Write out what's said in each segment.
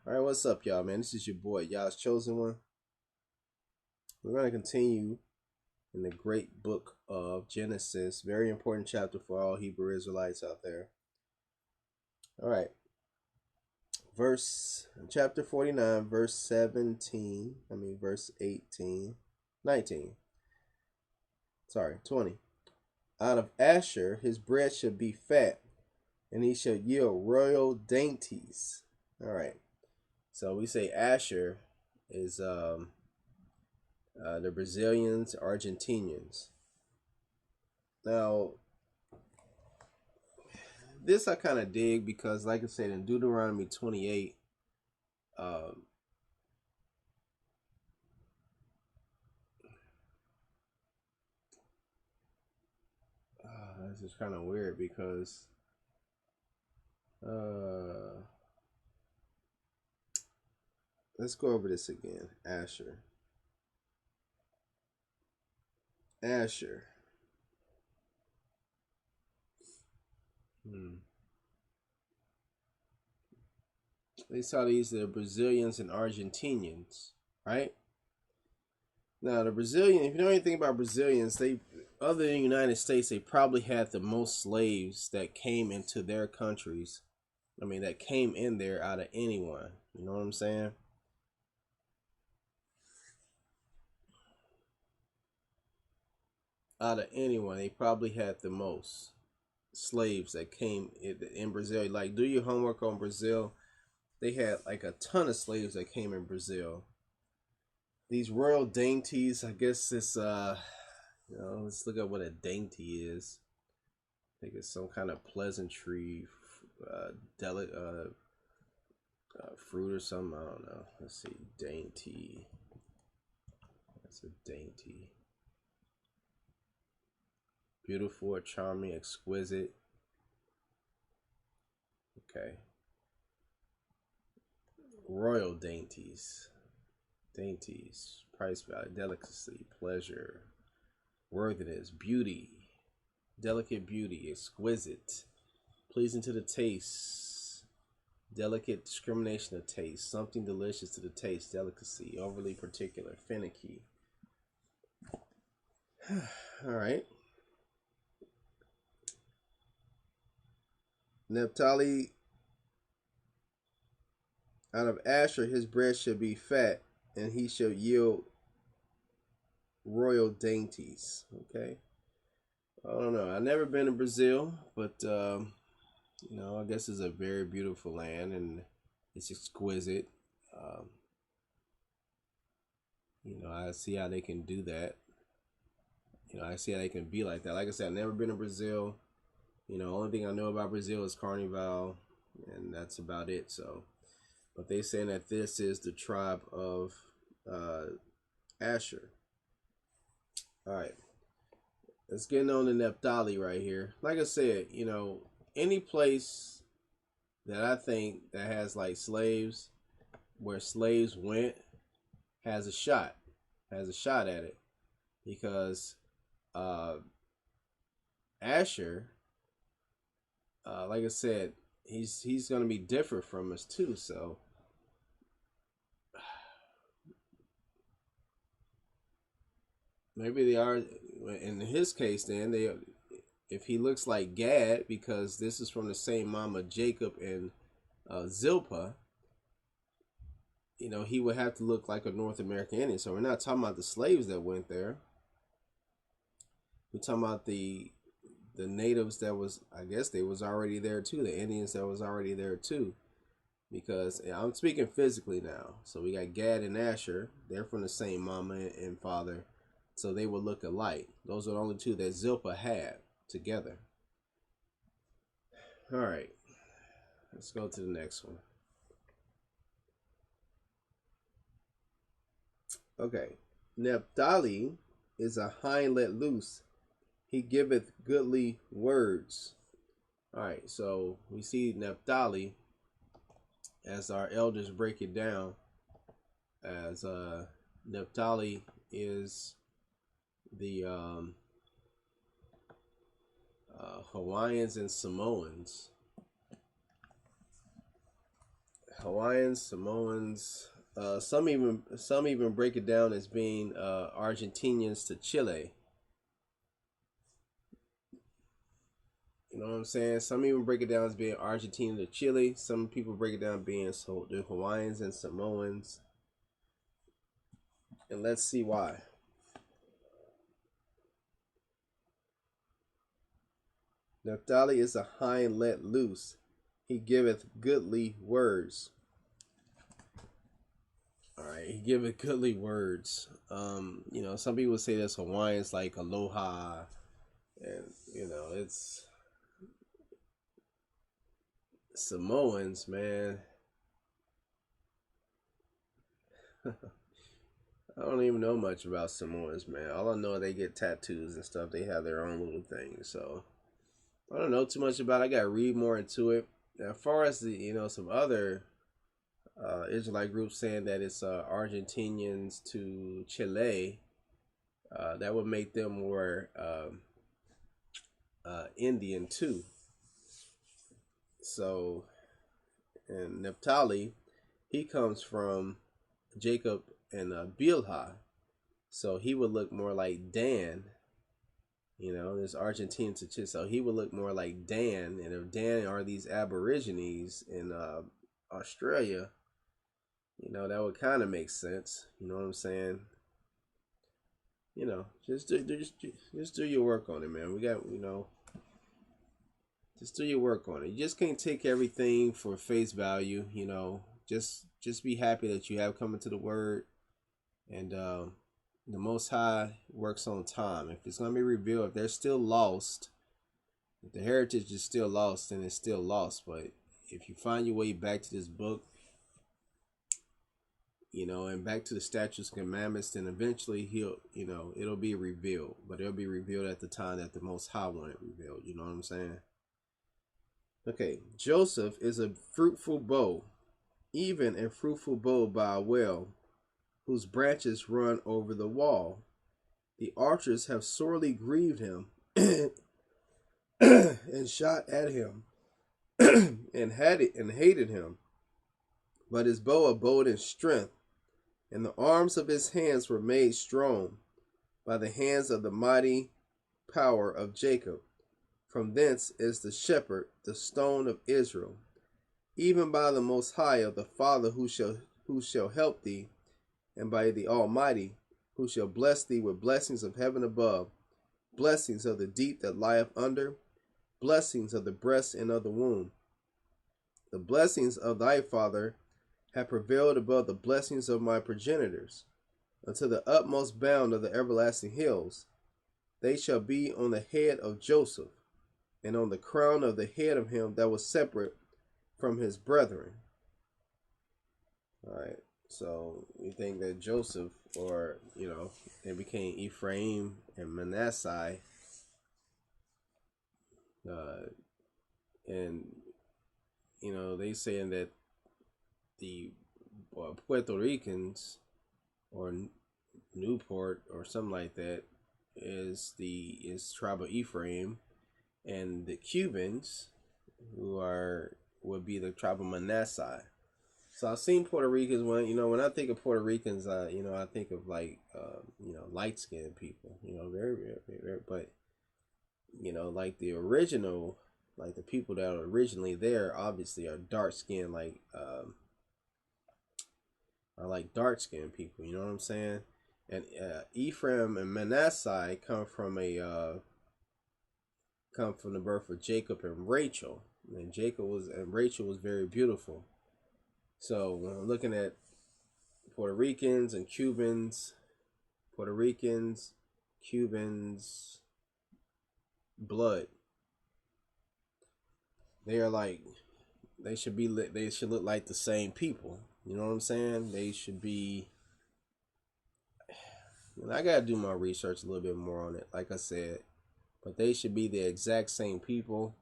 All right, what's up, y'all, man? This is your boy, y'all's chosen one. We're going to continue in the great book of Genesis. Very important chapter for all Hebrew Israelites out there. All right. Chapter 49, verse 20. Out of Asher his bread shall be fat, and he shall yield royal dainties. All right. So we say Asher is the Brazilians, Argentinians. Now, this I kind of dig because, like I said, in Deuteronomy 28, this is kind of weird because let's go over this again. Asher. They saw these the Brazilians and Argentinians, right? Now the Brazilian, if you know anything about Brazilians, they other than the United States, they probably had the most slaves that came into their countries. I mean, that came in there out of anyone. You know what I'm saying? Out of anyone, they probably had the most slaves that came in Brazil. Like, do your homework on Brazil. They had like a ton of slaves that came in Brazil. These royal dainties, I guess it's let's look at what a dainty is. I think it's some kind of pleasantry, fruit or something. I don't know. Let's see, dainty. That's a dainty. Beautiful, charming, exquisite. Okay. Royal dainties. Dainties. Price value, delicacy, pleasure, worthiness, beauty, delicate beauty, exquisite, pleasing to the taste, delicate discrimination of taste, something delicious to the taste, delicacy, overly particular, finicky. All right. Naphtali, out of Asher his bread shall be fat, and he shall yield royal dainties. Okay. I don't know. I've never been to Brazil, but I guess it's a very beautiful land and it's exquisite. I see how they can do that. I see how they can be like that. Like I said, I've never been to Brazil. Only thing I know about Brazil is Carnival, and that's about it. So, but they saying that this is the tribe of Asher. All right, let's get on to Naphtali right here. Like I said, any place that I think that has like slaves, where slaves went, has a shot at it, because Asher, like I said, he's gonna be different from us too. So maybe they are. In his case, then if he looks like Gad, because this is from the same mama, Jacob and Zilpah, he would have to look like a North American Indian. So we're not talking about the slaves that went there. We're talking about the natives that was, I guess they was already there too. The Indians that was already there too. Because I'm speaking physically now. So we got Gad and Asher. They're from the same mama and father. So they would look alike. Those are the only two that Zilpah had together. All right. Let's go to the next one. Okay. Naphtali is a hind let loose. He giveth goodly words. All right. So we see Naphtali, as our elders break it down, as Naphtali is the Hawaiians and Samoans. Hawaiians, Samoans. Some even break it down as being Argentinians to Chile. You know what I'm saying? Some even break it down as being Argentina to Chile. Some people break it down being the Hawaiians and Samoans. And let's see why. Naphtali is a hind let loose. He giveth goodly words. All right, he giveth goodly words. You know, some people say that's Hawaiians like aloha, and you know, it's Samoans, man. I don't even know much about Samoans, man. All I know is they get tattoos and stuff. They have their own little things, so I don't know too much about it. I gotta read more into it. As far as the, some other Israelite groups saying that it's Argentinians to Chile, that would make them more Indian too. So, and Naphtali, he comes from Jacob and Bilhah, so he would look more like Dan. You know, there's Argentina to Chile, so he would look more like Dan. And if Dan are these Aborigines in Australia, you know, that would kind of make sense. You know what I'm saying? You know, just do your work on it, man. We got, just do your work on it. You just can't take everything for face value. You know, just be happy that you have come into the Word, and the Most High works on time. If it's going to be revealed, if they're still lost, if the heritage is still lost, then it's still lost. But if you find your way back to this book, and back to the statutes and commandments, then eventually it'll be revealed. But it'll be revealed at the time that the Most High want it revealed. You know what I'm saying? Okay, Joseph is a fruitful bow, even a fruitful bow by a well, whose branches run over the wall. The archers have sorely grieved him and shot at him and hated him. But his bow abode in strength, and the arms of his hands were made strong by the hands of the mighty power of Jacob. From thence is the shepherd, the stone of Israel, even by the Most High of the Father who shall help thee, and by the Almighty, who shall bless thee with blessings of heaven above, blessings of the deep that lieth under, blessings of the breast and of the womb. The blessings of thy father have prevailed above the blessings of my progenitors, unto the utmost bound of the everlasting hills. They shall be on the head of Joseph, and on the crown of the head of him that was separate from his brethren. All right. So we think that Joseph, or they became Ephraim and Manasseh, and they saying that the Puerto Ricans or Newport or something like that is tribe of Ephraim, and the Cubans would be the tribe of Manasseh. So I've seen Puerto Ricans when I think of Puerto Ricans, I think of like light skinned people, very, very, very, but like the original, like the people that are originally there obviously are dark skinned, are like dark skinned people, you know what I'm saying? And Ephraim and Manasseh come from the birth of Jacob and Rachel, and Rachel was very beautiful. So when I'm looking at Puerto Ricans and Cubans, blood, they should look like the same people. You know what I'm saying? They should be. I gotta do my research a little bit more on it, like I said, but they should be the exact same people.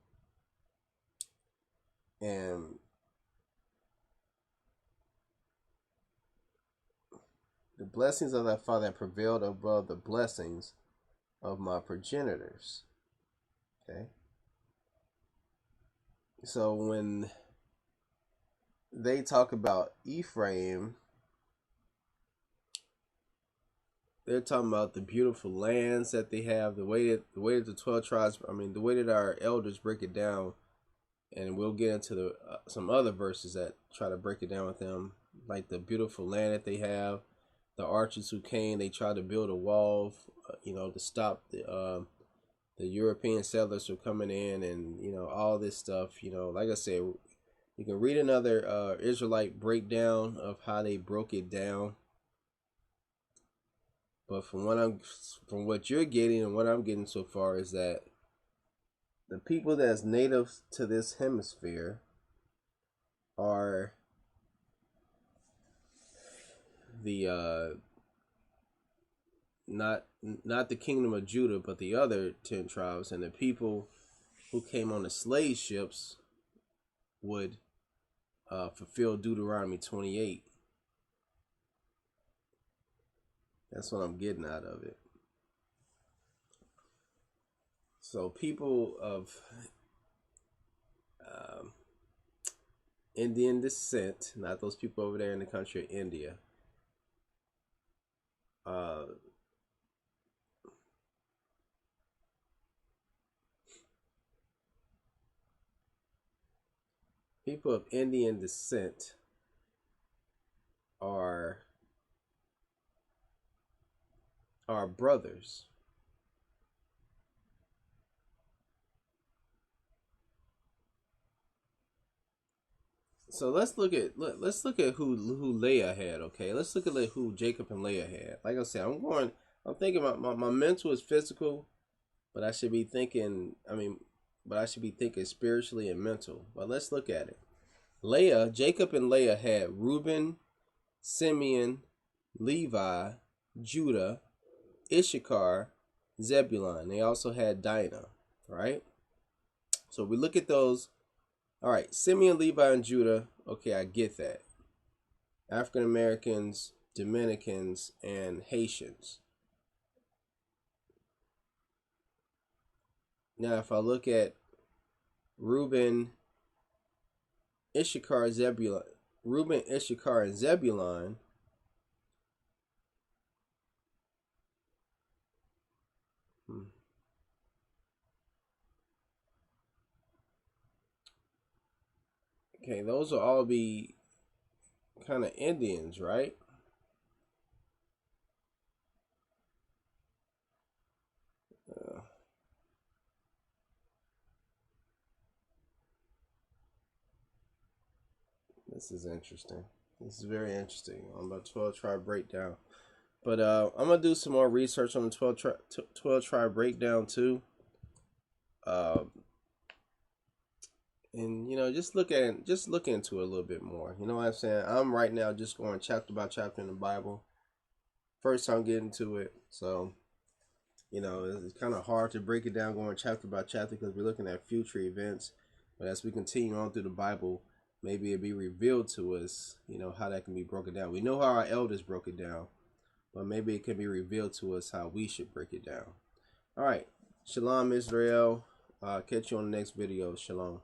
And the blessings of thy father prevailed above the blessings of my progenitors. Okay. So when they talk about Ephraim, they're talking about the beautiful lands that they have, the way that the 12 tribes, I mean, the way that our elders break it down, and we'll get into the some other verses that try to break it down with them, like the beautiful land that they have, the archers who came, they tried to build a wall, to stop the European settlers from coming in, and all this stuff. Like I said, you can read another Israelite breakdown of how they broke it down. But from what you're getting and what I'm getting so far is that the people that's native to this hemisphere are the not the kingdom of Judah, but the other 10 tribes, and the people who came on the slave ships would fulfill Deuteronomy 28. That's what I'm getting out of it. So people of Indian descent, not those people over there in the country of India, people of Indian descent are brothers. So let's look at who Leah had. Okay, let's look at who Jacob and Leah had. Like I said, I'm thinking about my mental is physical, but I should be thinking. But I should be thinking spiritually and mental. But let's look at it. Jacob and Leah had Reuben, Simeon, Levi, Judah, Issachar, Zebulun. They also had Dinah, right? So we look at those. All right, Simeon, Levi, and Judah. Okay, I get that. African Americans, Dominicans, and Haitians. Now, if I look at Reuben, Issachar, and Zebulun, okay, those will all be kind of Indians, right? This is interesting. This is very interesting on the 12 tribe breakdown. But I'm gonna do some more research on the 12 tribe breakdown too. And just look into it a little bit more. You know what I'm saying? I'm right now just going chapter by chapter in the Bible. First time getting to it, so it's kind of hard to break it down going chapter by chapter because we're looking at future events. But as we continue on through the Bible, maybe it'll be revealed to us, how that can be broken down. We know how our elders broke it down, but maybe it can be revealed to us how we should break it down. All right. Shalom, Israel. Catch you on the next video. Shalom.